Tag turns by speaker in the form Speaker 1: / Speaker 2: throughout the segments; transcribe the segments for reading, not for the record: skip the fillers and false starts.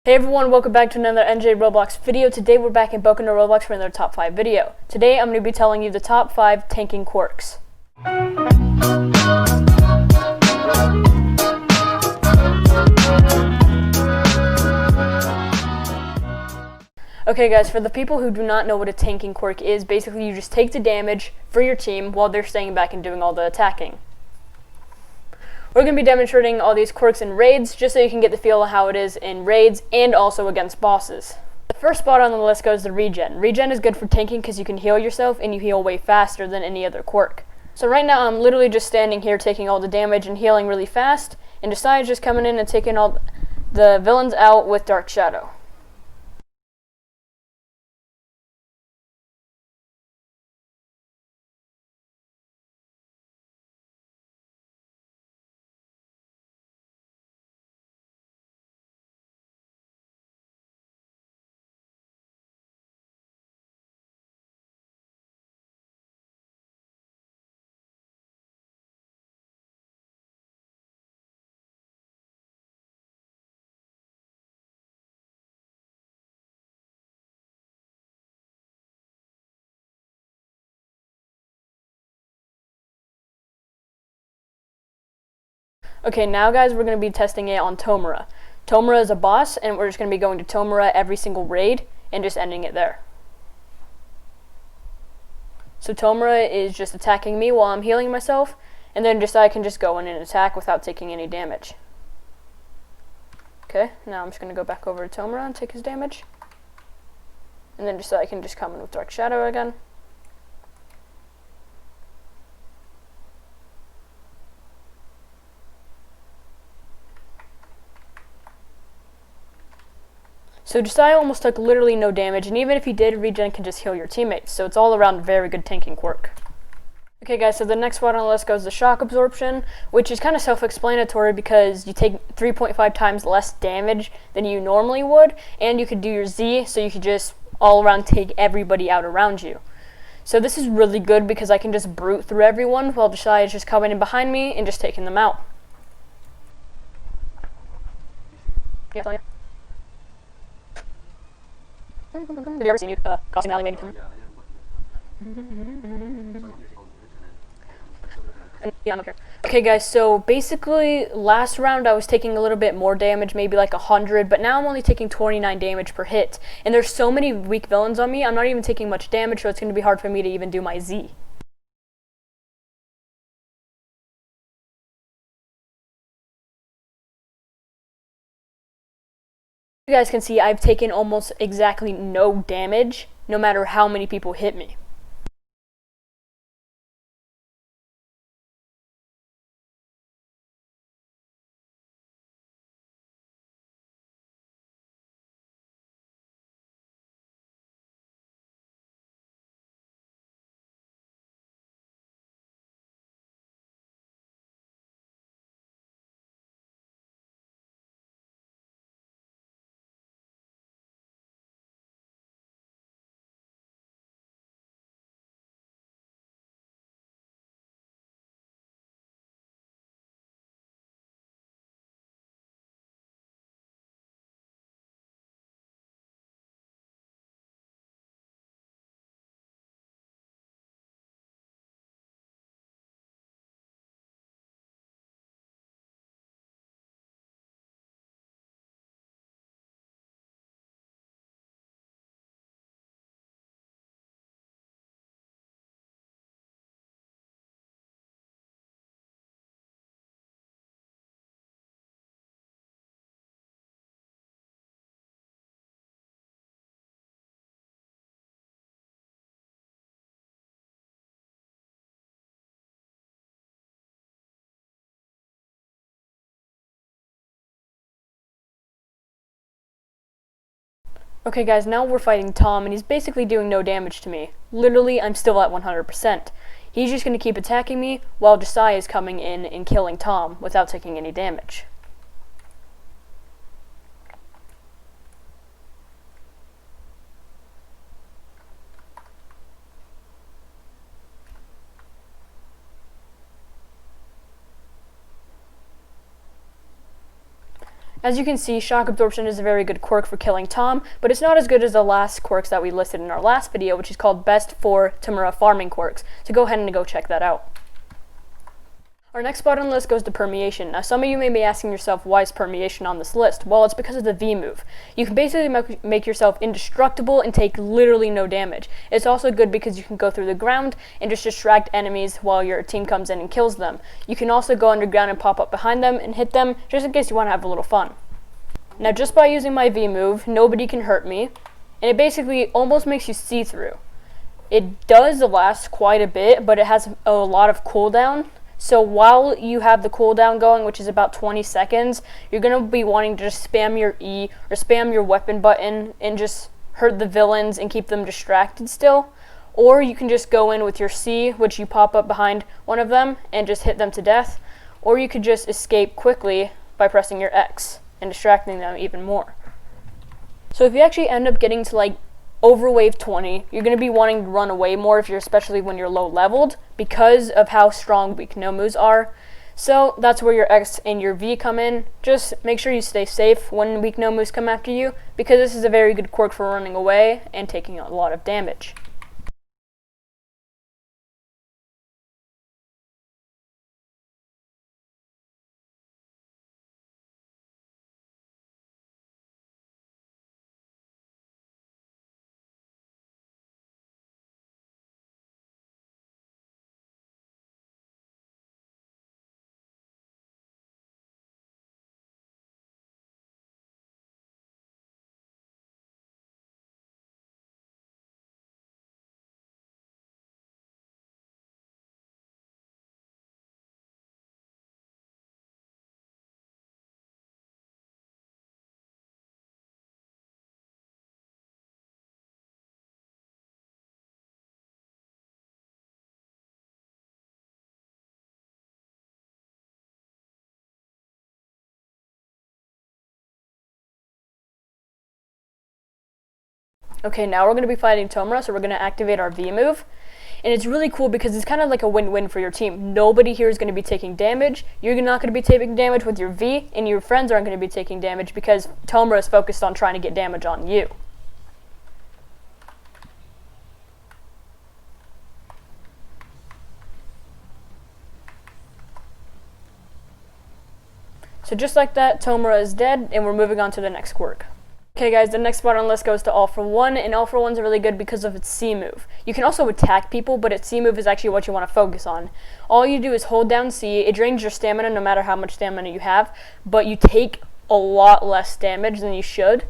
Speaker 1: Hey everyone, welcome back to another NJ Roblox video. Today we're back in Boku no Roblox for another top 5 video. Today I'm going to be telling you the top 5 tanking quirks. Okay guys, for the people who do not know what a tanking quirk is, basically you just take the damage for your team while they're staying back and doing all the attacking. We're going to be demonstrating all these quirks in raids, just so you can get the feel of how it is in raids and also against bosses. The first spot on the list goes to regen. Regen is good for tanking because you can heal yourself and you heal way faster than any other quirk. So right now I'm literally just standing here taking all the damage and healing really fast, and Josiah's just coming in and taking all the villains out with Dark Shadow. Okay, now guys, we're going to be testing it on Tomura. Tomura is a boss, and we're just going to be going to Tomura every single raid and just ending it there. So Tomura is just attacking me while I'm healing myself, and then I can just go in and attack without taking any damage. Okay, now I'm just going to go back over to Tomura and take his damage. And then I can just come in with Dark Shadow again. So Josiah almost took literally no damage, and even if he did, regen can just heal your teammates, so it's all around a very good tanking quirk. Okay guys, so the next one on the list goes to Shock Absorption, which is kind of self-explanatory because you take 3.5 times less damage than you normally would, and you could do your Z, so you could just all around take everybody out around you. So this is really good because I can just brute through everyone while Josiah is just coming in behind me and just taking them out. Yeah, have you ever seen you crossing the alleyway in Tomura? Yeah, I'm up here. Okay guys, so basically last round I was taking a little bit more damage, maybe like 100, but now I'm only taking 29 damage per hit. And there's so many weak villains on me, I'm not even taking much damage, so it's going to be hard for me to even do my Z. You guys can see I've taken almost exactly no damage, no matter how many people hit me. Okay guys, now we're fighting Tom, and he's basically doing no damage to me. Literally, I'm still at 100%. He's just going to keep attacking me, while Josiah is coming in and killing Tom without taking any damage. As you can see, Shock Absorption is a very good quirk for killing Tom, but it's not as good as the last quirks that we listed in our last video, which is called Best 4 Tamura Farming Quirks, so go ahead and go check that out. Our next spot on the list goes to Permeation. Now some of you may be asking yourself, why is Permeation on this list? Well, it's because of the V move. You can basically make yourself indestructible and take literally no damage. It's also good because you can go through the ground and just distract enemies while your team comes in and kills them. You can also go underground and pop up behind them and hit them, just in case you want to have a little fun. Now just by using my V move, nobody can hurt me, and it basically almost makes you see-through. It does last quite a bit, but it has a lot of cooldown. So while you have the cooldown going, which is about 20 seconds, you're going to be wanting to just spam your E or spam your weapon button and just hurt the villains and keep them distracted still. Or you can just go in with your C, which you pop up behind one of them and just hit them to death. Or you could just escape quickly by pressing your X and distracting them even more. So if you actually end up getting to like over wave 20, you're going to be wanting to run away more, especially when you're low leveled, because of how strong weak no moves are. So that's where your X and your V come in. Just make sure you stay safe when weak no moves come after you, because this is a very good quirk for running away and taking a lot of damage. Okay, now we're going to be fighting Tomura, so we're going to activate our V move. And it's really cool because it's kind of like a win-win for your team. Nobody here is going to be taking damage. You're not going to be taking damage with your V, and your friends aren't going to be taking damage because Tomura is focused on trying to get damage on you. So just like that, Tomura is dead, and we're moving on to the next quirk. Okay guys, the next spot on the list goes to All For One, and All For One's really good because of its C move. You can also attack people, but its C move is actually what you want to focus on. All you do is hold down C, it drains your stamina no matter how much stamina you have, but you take a lot less damage than you should,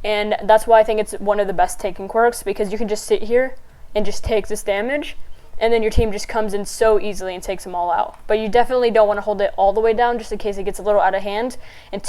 Speaker 1: and that's why I think it's one of the best taking quirks, because you can just sit here and just take this damage, and then your team just comes in so easily and takes them all out. But you definitely don't want to hold it all the way down just in case it gets a little out of hand, and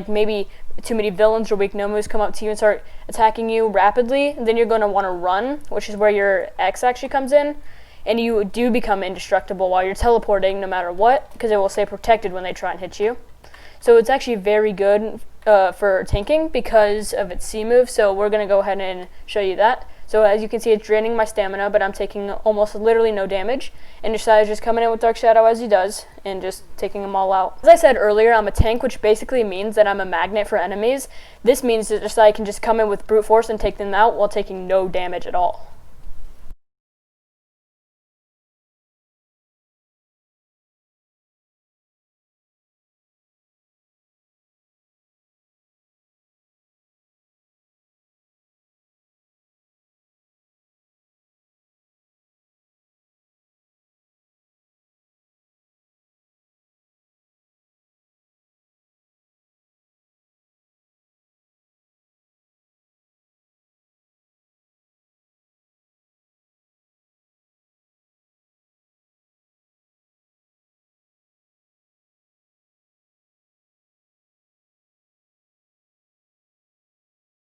Speaker 1: maybe too many villains or weak no moves come up to you and start attacking you rapidly, and then you're going to want to run, which is where your X actually comes in, and you do become indestructible while you're teleporting no matter what, because it will stay protected when they try and hit you. So it's actually very good for tanking because of its C move, so we're going to go ahead and show you that. So as you can see, it's draining my stamina, but I'm taking almost literally no damage. And Yashai is just coming in with Dark Shadow as he does, and just taking them all out. As I said earlier, I'm a tank, which basically means that I'm a magnet for enemies. This means that Yashai can just come in with brute force and take them out while taking no damage at all.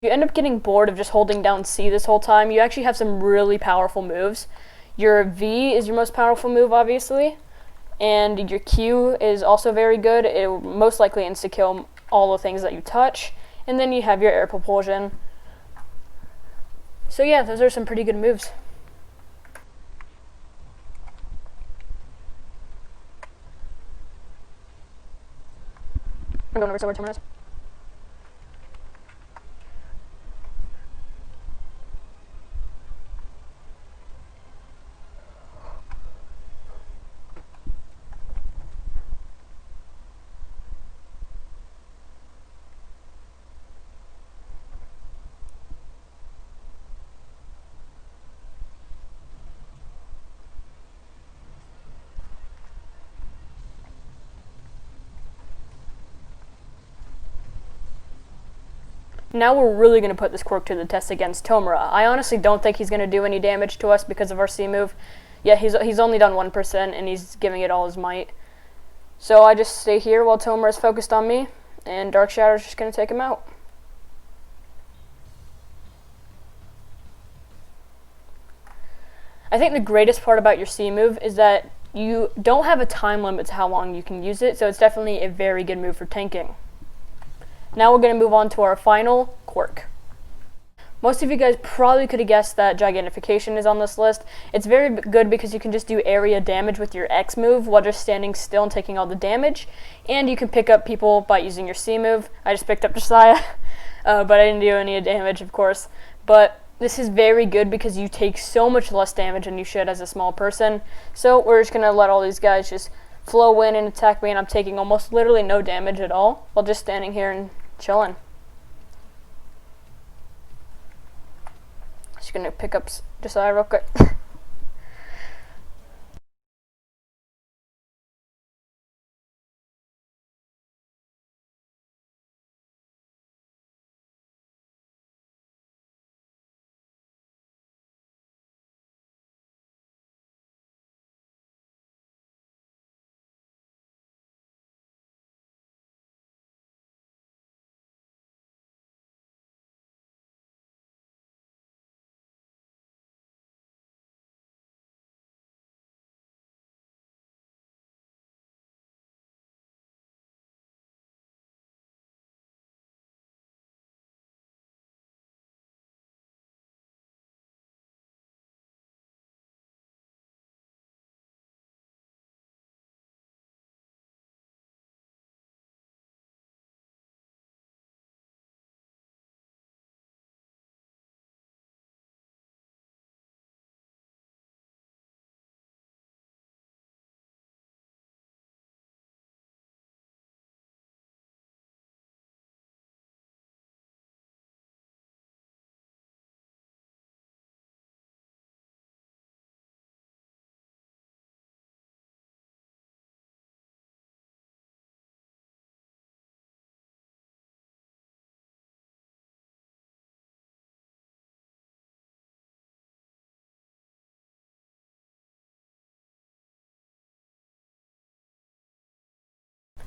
Speaker 1: If you end up getting bored of just holding down C this whole time, you actually have some really powerful moves. Your V is your most powerful move, obviously, and your Q is also very good. It will most likely insta-kill all the things that you touch, and then you have your air propulsion. So yeah, those are some pretty good moves. I'm going over somewhere, Terminus. Now we're really going to put this quirk to the test against Tomura. I honestly don't think he's going to do any damage to us because of our C move. Yeah, he's only done 1% and he's giving it all his might. So I just stay here while Tomura is focused on me, and Dark Shadow's just going to take him out. I think the greatest part about your C move is that you don't have a time limit to how long you can use it, so it's definitely a very good move for tanking. Now we're going to move on to our final quirk. Most of you guys probably could have guessed that Gigantification is on this list. It's very good because you can just do area damage with your X move while just standing still and taking all the damage, and you can pick up people by using your C move. I just picked up Josiah, but I didn't do any damage, of course. But this is very good because you take so much less damage than you should as a small person. So we're just going to let all these guys just flow in and attack me, and I'm taking almost literally no damage at all while just standing here and chilling. Just going to pick up Josiah real quick.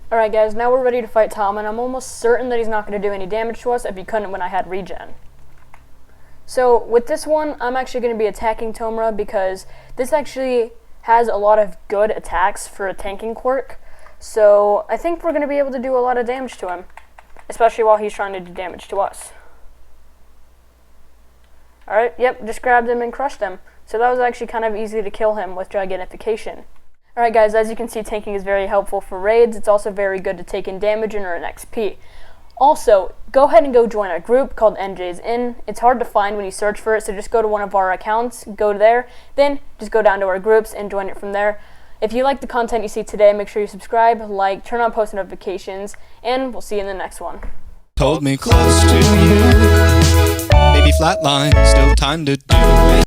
Speaker 1: Alright guys, now we're ready to fight Tom, and I'm almost certain that he's not going to do any damage to us if he couldn't when I had regen. So with this one, I'm actually going to be attacking Tomura because this actually has a lot of good attacks for a tanking quirk. So I think we're going to be able to do a lot of damage to him, especially while he's trying to do damage to us. Alright, yep, just grabbed him and crushed him. So that was actually kind of easy to kill him with Gigantification. Alright guys, as you can see, tanking is very helpful for raids. It's also very good to take in damage and earn XP. Also, go ahead and go join our group called NJ's In. It's hard to find when you search for it, so just go to one of our accounts, go there, then just go down to our groups and join it from there. If you like the content you see today, make sure you subscribe, like, turn on post notifications, and we'll see you in the next one.
Speaker 2: Hold me close to you, baby, flatline, still time to do it.